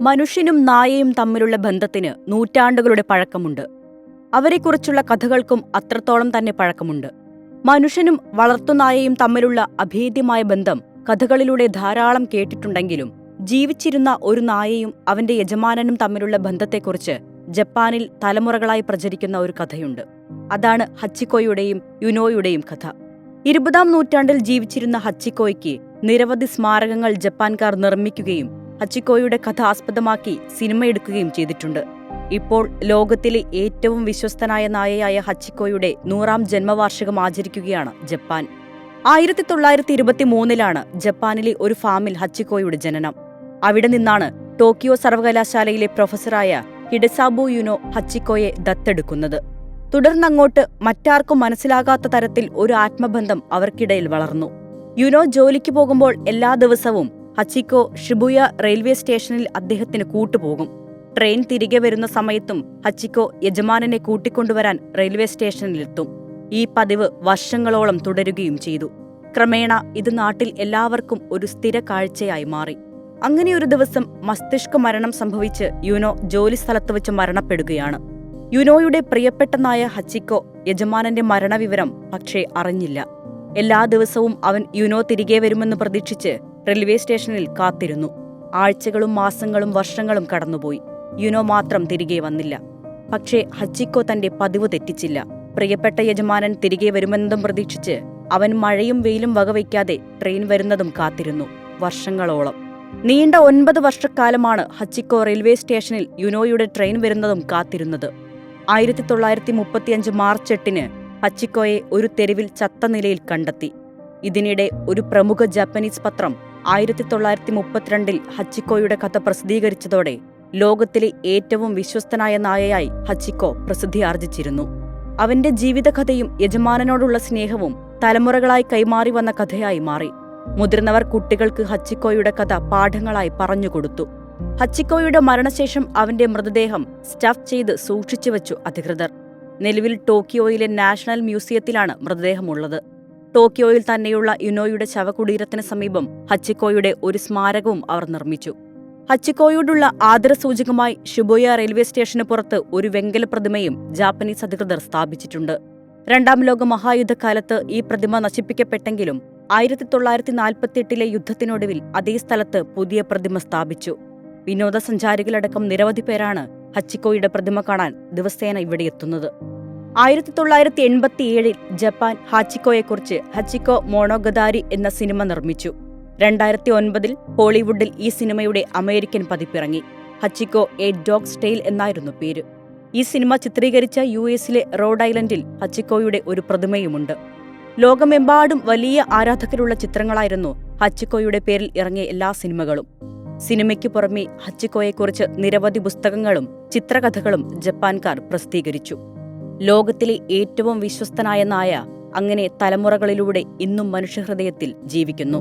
മനുഷ്യനും നായയും തമ്മിലുള്ള ബന്ധത്തിന് നൂറ്റാണ്ടുകളുടെ പഴക്കമുണ്ട്. അവരെക്കുറിച്ചുള്ള കഥകൾക്കും അത്രത്തോളം തന്നെ പഴക്കമുണ്ട്. മനുഷ്യനും വളർത്തുനായയും തമ്മിലുള്ള അഭേദ്യമായ ബന്ധം കഥകളിലൂടെ ധാരാളം കേട്ടിട്ടുണ്ടെങ്കിലും ജീവിച്ചിരുന്ന ഒരു നായയും അവന്റെ യജമാനനും തമ്മിലുള്ള ബന്ധത്തെക്കുറിച്ച് ജപ്പാനിൽ തലമുറകളായി പ്രചരിക്കുന്ന ഒരു കഥയുണ്ട്. അതാണ് ഹച്ചിക്കോയുടെയും യുനോയുടെയും കഥ. 20-ാം നൂറ്റാണ്ടിൽ ജീവിച്ചിരുന്ന ഹച്ചിക്കോയ്ക്ക് നിരവധി സ്മാരകങ്ങൾ ജപ്പാൻകാർ നിർമ്മിക്കുകയും ഹച്ചിക്കോയുടെ കഥ ആസ്പദമാക്കി സിനിമയെടുക്കുകയും ചെയ്തിട്ടുണ്ട്. ഇപ്പോൾ ലോകത്തിലെ ഏറ്റവും വിശ്വസ്തനായ നായയായ ഹച്ചിക്കോയുടെ 100-ാം ജന്മവാർഷികം ആചരിക്കുകയാണ് ജപ്പാൻ. 1923-ലാണ് ജപ്പാനിലെ ഒരു ഫാമിൽ ഹച്ചിക്കോയുടെ ജനനം. അവിടെ നിന്നാണ് ടോക്കിയോ സർവകലാശാലയിലെ പ്രൊഫസറായ ഹിഡെസാബു യുനോ ഹച്ചിക്കോയെ ദത്തെടുക്കുന്നത്. തുടർന്നങ്ങോട്ട് മറ്റാർക്കും മനസ്സിലാകാത്ത തരത്തിൽ ഒരു ആത്മബന്ധം അവർക്കിടയിൽ വളർന്നു. യുനോ ജോലിക്ക് പോകുമ്പോൾ എല്ലാ ദിവസവും ഹച്ചിക്കോ ഷിബുയ റെയിൽവേ സ്റ്റേഷനിൽ അദ്ദേഹത്തിന് കൂട്ടുപോകും. ട്രെയിൻ തിരികെ വരുന്ന സമയത്തും ഹച്ചിക്കോ യജമാനനെ കൂട്ടിക്കൊണ്ടുവരാൻ റെയിൽവേ സ്റ്റേഷനിലെത്തും. ഈ പതിവ് വർഷങ്ങളോളം തുടരുകയും ചെയ്തു. ക്രമേണ ഇത് നാട്ടിൽ എല്ലാവർക്കും ഒരു സ്ഥിര കാഴ്ചയായി മാറി. അങ്ങനെയൊരു ദിവസം മസ്തിഷ്ക മരണം സംഭവിച്ച് യുനോ ജോലിസ്ഥലത്ത് വെച്ച് മരണപ്പെടുകയാണ്. യുനോയുടെ പ്രിയപ്പെട്ട നായ ഹച്ചിക്കോ യജമാനന്റെ മരണവിവരം പക്ഷേ അറിഞ്ഞില്ല. എല്ലാ ദിവസവും അവൻ യുനോ തിരികെ വരുമെന്ന് പ്രതീക്ഷിച്ച് റെയിൽവേ സ്റ്റേഷനിൽ കാത്തിരുന്നു. ആഴ്ചകളും മാസങ്ങളും വർഷങ്ങളും കടന്നുപോയി. യുനോ മാത്രം തിരികെ വന്നില്ല. പക്ഷേ ഹച്ചിക്കോ തന്റെ പതിവ് തെറ്റിച്ചില്ല. പ്രിയപ്പെട്ട യജമാനൻ തിരികെ വരുമെന്നതും പ്രതീക്ഷിച്ച് അവൻ മഴയും വെയിലും വകവയ്ക്കാതെ ട്രെയിൻ വരുന്നതും കാത്തിരുന്നു. വർഷങ്ങളോളം നീണ്ട 9 വർഷക്കാലമാണ് ഹച്ചിക്കോ റെയിൽവേ സ്റ്റേഷനിൽ യുനോയുടെ ട്രെയിൻ വരുന്നതും കാത്തിരുന്നത്. 1935 മാർച്ച് 8-ന് ഹച്ചിക്കോയെ ഒരു തെരുവിൽ ചത്ത നിലയിൽ കണ്ടെത്തി. ഇതിനിടെ ഒരു പ്രമുഖ ജാപ്പനീസ് പത്രം 1932-ൽ ഹച്ചിക്കോയുടെ കഥ പ്രസിദ്ധീകരിച്ചതോടെ ലോകത്തിലെ ഏറ്റവും വിശ്വസ്തനായ നായയായി ഹച്ചിക്കോ പ്രസിദ്ധിയാർജിച്ചിരുന്നു. അവന്റെ ജീവിതകഥയും യജമാനനോടുള്ള സ്നേഹവും തലമുറകളായി കൈമാറി വന്ന കഥയായി മാറി. മുതിർന്നവർ കുട്ടികൾക്ക് ഹച്ചിക്കോയുടെ കഥ പാഠങ്ങളായി പറഞ്ഞുകൊടുത്തു. ഹച്ചിക്കോയുടെ മരണശേഷം അവന്റെ മൃതദേഹം സ്റ്റഫ് ചെയ്ത് സൂക്ഷിച്ചുവച്ചു അധികൃതർ. നിലവിൽ ടോക്കിയോയിലെ നാഷണൽ മ്യൂസിയത്തിലാണ് മൃതദേഹമുള്ളത്. ടോക്കിയോയിൽ തന്നെയുള്ള യുനോയുടെ ശവകുടീരത്തിന് സമീപം ഹച്ചിക്കോയുടെ ഒരു സ്മാരകവും അവർ നിർമ്മിച്ചു. ഹച്ചിക്കോയോടുള്ള ആദരസൂചകമായി ഷിബുയ റെയിൽവേ സ്റ്റേഷന് പുറത്ത് ഒരു വെങ്കല പ്രതിമയും ജാപ്പനീസ് അധികൃതർ സ്ഥാപിച്ചിട്ടുണ്ട്. 2-ാം ലോക മഹായുദ്ധകാലത്ത് ഈ പ്രതിമ നശിപ്പിക്കപ്പെട്ടെങ്കിലും 1948-ലെ യുദ്ധത്തിനൊടുവിൽ അതേ സ്ഥലത്ത് പുതിയ പ്രതിമ സ്ഥാപിച്ചു. വിനോദസഞ്ചാരികളടക്കം നിരവധി പേരാണ് ഹച്ചിക്കോയുടെ പ്രതിമ കാണാൻ ദിവസേന ഇവിടെ എത്തുന്നത്. 1987-ൽ ജപ്പാൻ ഹച്ചിക്കോയെക്കുറിച്ച് ഹച്ചിക്കോ മോണോഗതാരി എന്ന സിനിമ നിർമ്മിച്ചു. 2009-ൽ ഹോളിവുഡിൽ ഈ സിനിമയുടെ അമേരിക്കൻ പതിപ്പിറങ്ങി. ഹച്ചിക്കോ എ ഡോഗ്സ് ടെയിൽ എന്നായിരുന്നു പേര്. ഈ സിനിമ ചിത്രീകരിച്ച US-ലെ റോഡ് ഐലൻഡിൽ ഹച്ചിക്കോയുടെ ഒരു പ്രതിമയുമുണ്ട്. ലോകമെമ്പാടും വലിയ ആരാധകരുള്ള ചിത്രങ്ങളായിരുന്നു ഹച്ചിക്കോയുടെ പേരിൽ ഇറങ്ങിയ എല്ലാ സിനിമകളും. സിനിമയ്ക്കു പുറമെ ഹച്ചിക്കോയെക്കുറിച്ച് നിരവധി പുസ്തകങ്ങളും ചിത്രകഥകളും ജപ്പാൻകാർ പ്രസിദ്ധീകരിച്ചു. ലോകത്തിലെ ഏറ്റവും വിശ്വസ്തനായ നായ അങ്ങനെ തലമുറകളിലൂടെ ഇന്നും മനുഷ്യഹൃദയത്തിൽ ജീവിക്കുന്നു.